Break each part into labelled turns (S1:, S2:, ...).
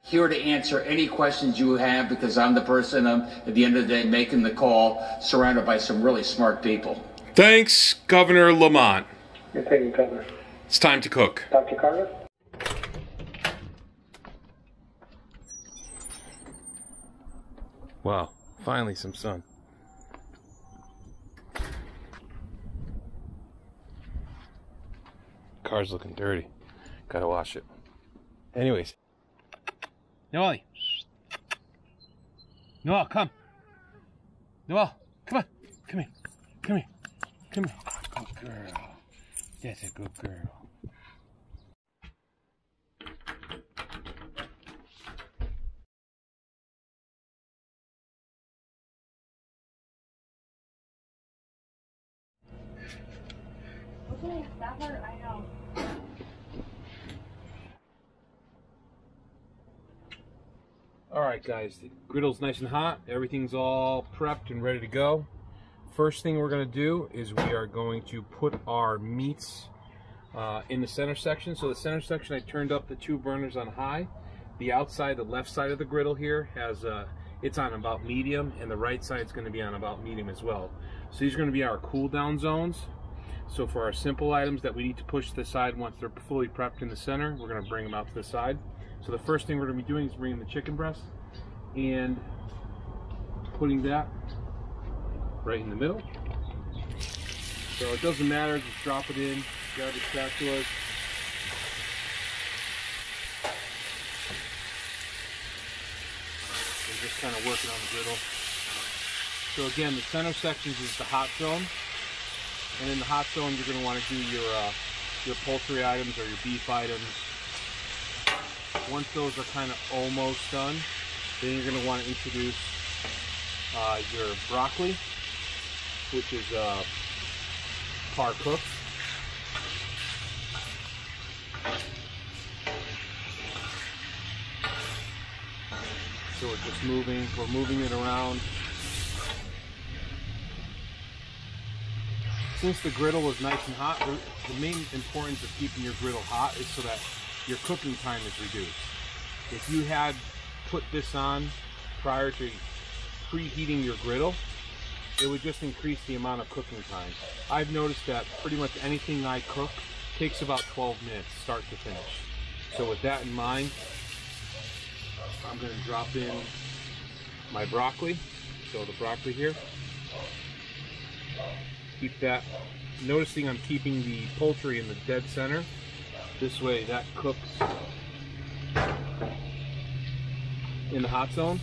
S1: Here to answer any questions you have because I'm the person, at the end of the day, making the call, surrounded by some really smart people.
S2: Thanks, Governor Lamont.
S3: Thank you, Governor.
S2: It's time to cook.
S3: Dr. Carter?
S2: Wow, finally some sun. Car's looking dirty. Gotta wash it. Anyways. Noelle. Noelle, come. Noelle, come on. Come here. Come here. Come here. Good girl. That's a good girl.
S4: Okay, that hurt, I know.
S2: Alright guys, the griddle's nice and hot. Everything's all prepped and ready to go. First thing we're going to do is we are going to put our meats in the center section. So the center section, I turned up the 2 burners on high. The outside, the left side of the griddle here has it's on about medium, and the right side is going to be on about medium as well. So these are going to be our cool down zones. So for our simple items that we need to push to the side once they're fully prepped in the center, we're going to bring them out to the side. So the first thing we're going to be doing is bringing the chicken breast and putting that right in the middle. So it doesn't matter, just drop it in, grab the spatulas. And just kind of working on the griddle. So again, the center sections is the hot zone. And in the hot zone, you're going to want to do your poultry items or your beef items. Once those are kind of almost done, then you're going to want to introduce your broccoli, which is par cooked. So we're just moving it around. Since the griddle was nice and hot, the main importance of keeping your griddle hot is so that your cooking time is reduced. If you had put this on prior to preheating your griddle, it would just increase the amount of cooking time. I've noticed that pretty much anything I cook takes about 12 minutes, start to finish. So with that in mind, I'm going to drop in my broccoli. So the broccoli here. Keep that, noticing I'm keeping the poultry in the dead center. This way that cooks in the hot zone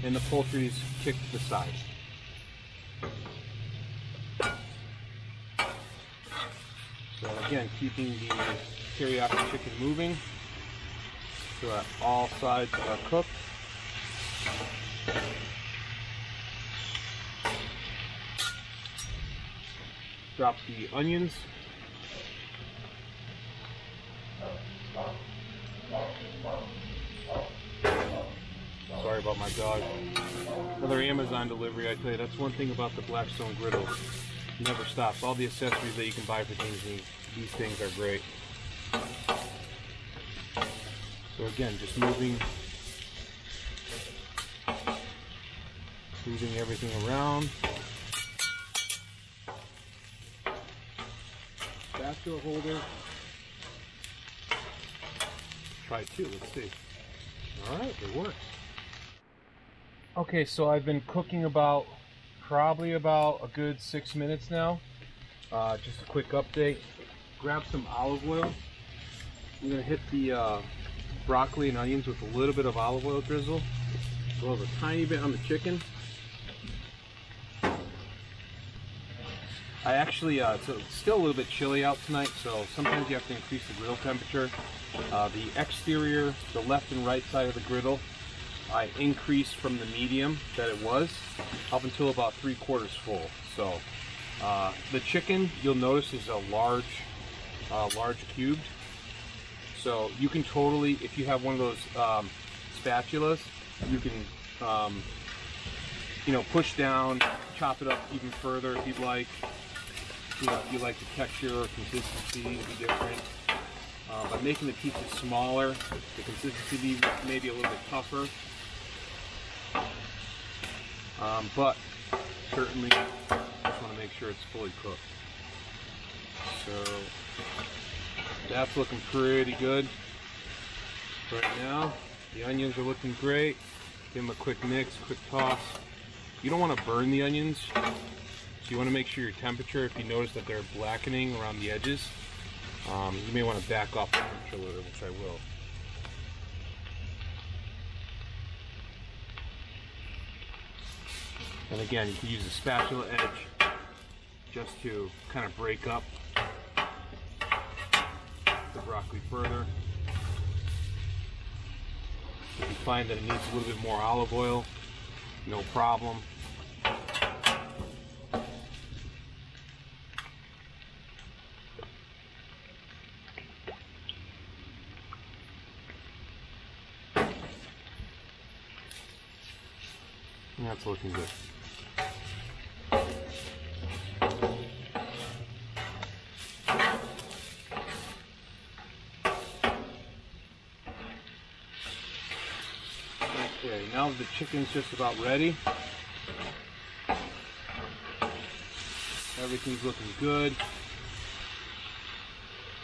S2: and the poultry is kicked to the side. So again, keeping the teriyaki chicken moving so that all sides are cooked. Drop the onions. Sorry about my dog. Another Amazon delivery, I tell you, that's one thing about the Blackstone Griddle. It never stops. All the accessories that you can buy for things, these things are great. So again, just moving everything around. Spatula holder. Try 2, let's see. Alright, it works. Okay, so I've been cooking probably about a good 6 minutes now. Just a quick update. Grab some olive oil. I'm going to hit the broccoli and onions with a little bit of olive oil drizzle. As well as a tiny bit on the chicken. I actually, it's still a little bit chilly out tonight, so sometimes you have to increase the griddle temperature. The exterior, the left and right side of the griddle, I increased from the medium that it was up until about 3/4 full. So the chicken, you'll notice, is a large cubed. So you can totally, if you have one of those spatulas, you can you know, push down, chop it up even further if you'd like. You know, if you like the texture or consistency to be different. By making the pieces smaller, the consistency may be a little bit tougher. But certainly just want to make sure it's fully cooked. So that's looking pretty good right now. The onions are looking great. Give them a quick mix, quick toss. You don't want to burn the onions, so you want to make sure your temperature, if you notice that they're blackening around the edges, you may want to back off the temperature a little, which I will. And again, you can use the spatula edge just to kind of break up the broccoli further. If you find that it needs a little bit more olive oil, no problem. That's looking good. Okay, now the chicken's just about ready. Everything's looking good.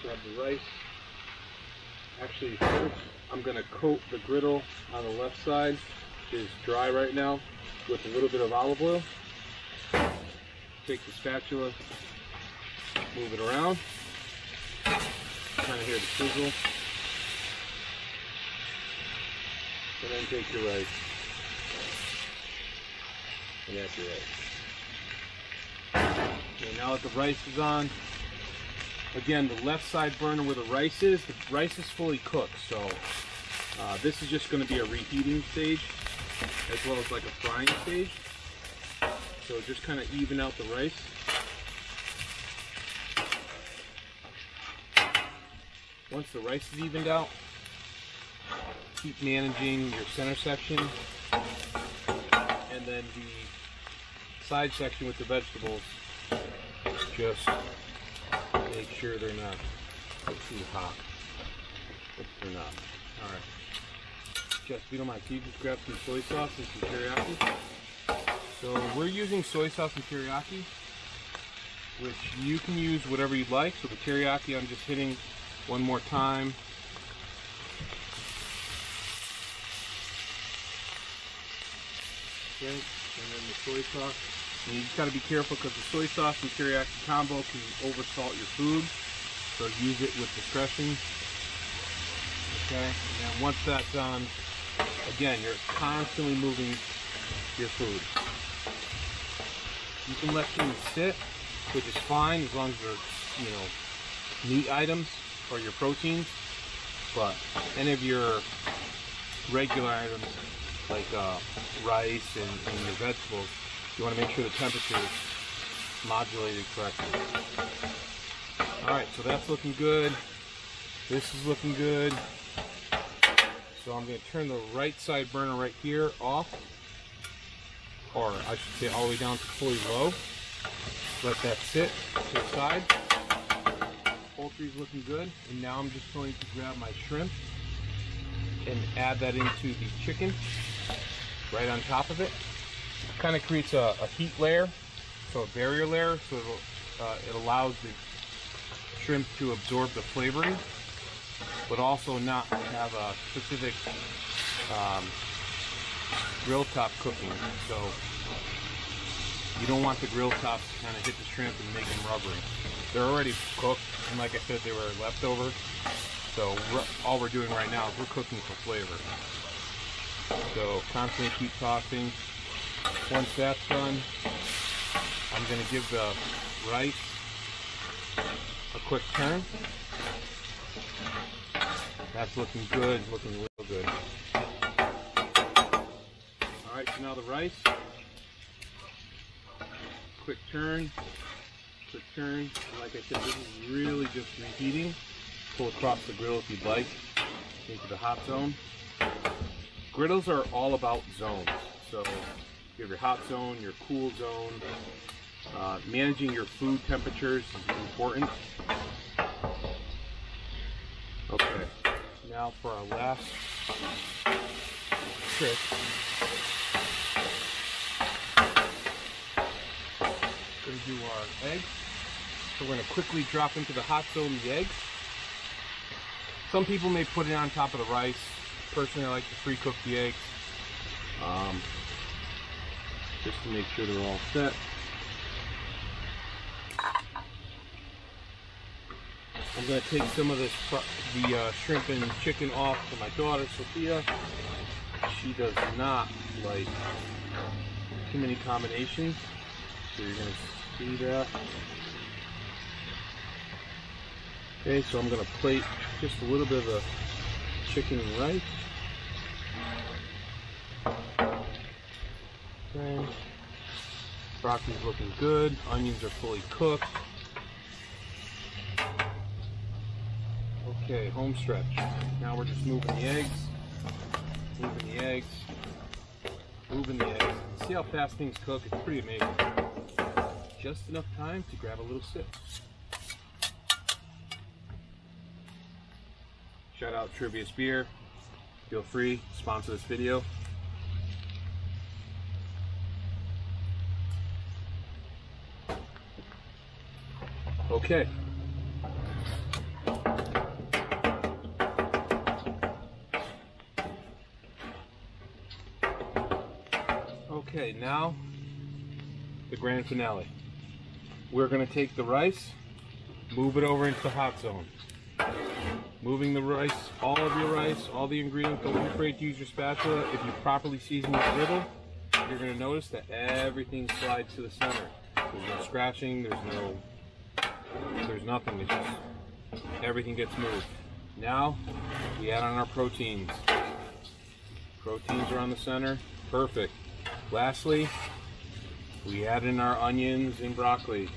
S2: Grab the rice. Actually, first I'm going to coat the griddle on the left side. It's dry right now with a little bit of olive oil. Take the spatula, move it around. Kind of hear the sizzle. And then take your rice. And that's your rice. Okay, now that the rice is on, again, the left side burner where the rice is fully cooked. So this is just going to be a reheating stage, as well as like a frying stage. So just kind of even out the rice. Once the rice is evened out, keep managing your center section, and then the side section with the vegetables, just make sure they're not too hot. If they're not. Alright. Jess, if you don't mind, can you just grab some soy sauce and some teriyaki? So we're using soy sauce and teriyaki, which you can use whatever you'd like. So the teriyaki I'm just hitting one more time. Okay, and then the soy sauce. And you just got to be careful because the soy sauce and teriyaki combo can oversalt your food. So use it with discretion. Okay, and then once that's done, again, you're constantly moving your food. You can let things sit, which is fine as long as they're, you know, meat items or your proteins. But any of your regular items like rice and your vegetables, you want to make sure the temperature is modulated correctly. Alright, so that's looking good. This is looking good. So I'm going to turn the right side burner right here off, or I should say all the way down to fully low. Let that sit to the side. Poultry's looking good, and now I'm just going to grab my shrimp and add that into the chicken right on top of it. Kind of creates a heat layer, so a barrier layer, so it allows the shrimp to absorb the flavoring, but also not have a specific grill top cooking. So you don't want the grill tops to kind of hit the shrimp and make them rubbery. They're already cooked, and like I said, they were leftover. So all we're doing right now is we're cooking for flavor. So constantly keep tossing. Once that's done, I'm going to give the rice a quick turn. That's looking good, looking real good. Alright, so now the rice. Quick turn. Quick turn. And like I said, this is really just reheating. Pull across the griddle if you'd like, into the hot zone. Griddles are all about zones. So you have your hot zone, your cool zone. Managing your food temperatures is important. Now for our last trick. We're going to do our eggs. So we're going to quickly drop into the hot zone the eggs. Some people may put it on top of the rice. Personally, I like to pre-cook the eggs. Just to make sure they're all set. I'm going to take some of the shrimp and chicken off for my daughter, Sophia. She does not like too many combinations, so you're going to see that. Okay, so I'm going to plate just a little bit of the chicken and rice. Okay. Broccoli's looking good. Onions are fully cooked. Okay, home stretch. Now we're just moving the eggs, moving the eggs, moving the eggs. See how fast things cook? It's pretty amazing. Just enough time to grab a little sip. Shout out Trivious Beer. Feel free, sponsor this video. Okay. Okay, now the grand finale. We're going to take the rice, move it over into the hot zone. Moving the rice, all of your rice, all the ingredients. Don't be afraid to use your spatula. If you properly season your griddle, you're going to notice that everything slides to the center. There's no scratching, there's nothing. It's just everything gets moved. Now we add on our proteins. Proteins are on the center. Perfect. Lastly, we add in our onions and broccoli,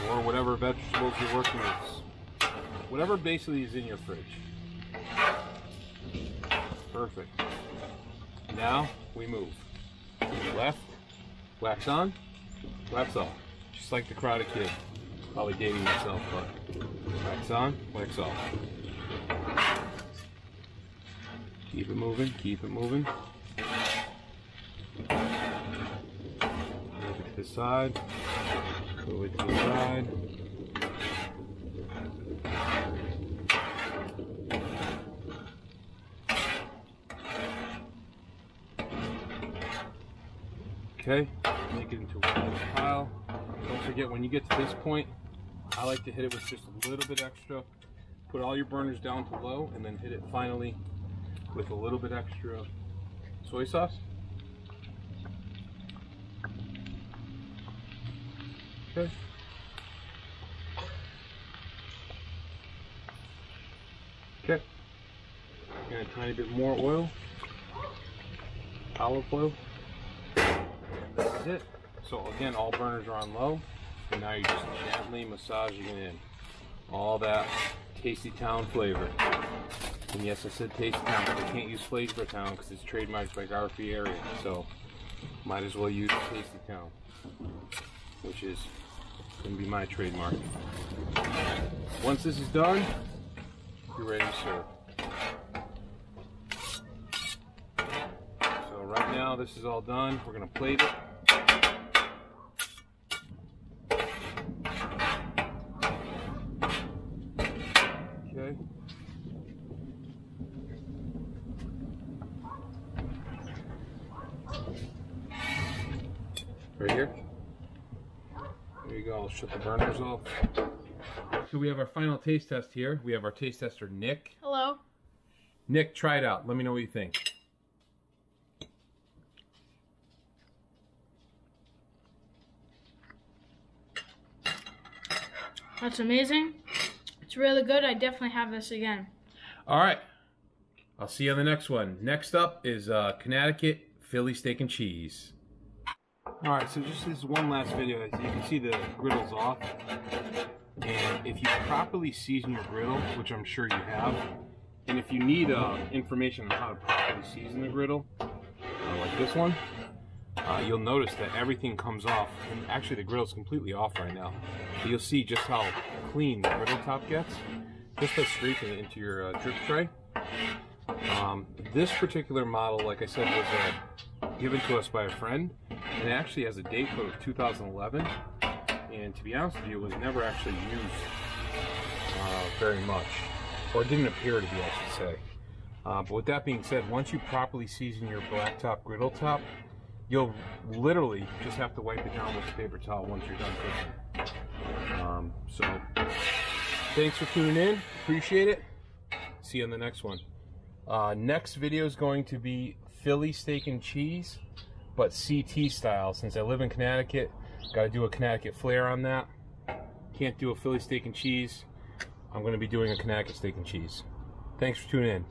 S2: or whatever vegetables you're working with. Whatever basically is in your fridge. Perfect. Now we move. Left, wax on, wax off. Just like the Karate Kid. Probably dating myself, but wax on, wax off. Keep it moving, keep it moving. Move it to the side. Move it to the side. Okay, make it into one pile. Don't forget, when you get to this point, I like to hit it with just a little bit extra. Put all your burners down to low, and then hit it finally with a little bit extra soy sauce. Okay. Okay. And a tiny bit more oil, olive oil. This is it. So again, all burners are on low, and now you're just gently massaging it in. All that Tasty Town flavor. And yes, I said Tasty Town, but I can't use Flavor Town because it's trademarked by Garfield area. So might as well use Tasty Town, which is going to be my trademark. Once this is done, you're ready to serve. So right now this is all done. We're going to plate it. Okay. Right here. There you go. I'll shut the burners off. So we have our final taste test here. We have our taste tester, Nick.
S4: Hello.
S2: Nick, try it out. Let me know what you think.
S4: That's amazing. It's really good. I definitely have this again.
S2: All right. I'll see you on the next one. Next up is Connecticut Philly steak and cheese. All right, so just this one last video. As you can see, the griddle's off. And if you properly season your griddle, which I'm sure you have, and if you need information on how to properly season the griddle, like this one, you'll notice that everything comes off. And actually, the griddle's completely off right now. But you'll see just how clean the griddle top gets. just by scraping it into your drip tray. This particular model, like I said, was given to us by a friend, and it actually has a date code of 2011. And to be honest with you, it was never actually used very much, or it didn't appear to be, I should say. But with that being said, once you properly season your blacktop griddle top, you'll literally just have to wipe it down with a paper towel once you're done cooking. So, thanks for tuning in. Appreciate it. See you on the next one. Next video is going to be Philly steak and cheese, but CT style. Since I live in Connecticut, got to do a Connecticut flair on that. Can't do a Philly steak and cheese. I'm going to be doing a Connecticut steak and cheese. Thanks for tuning in.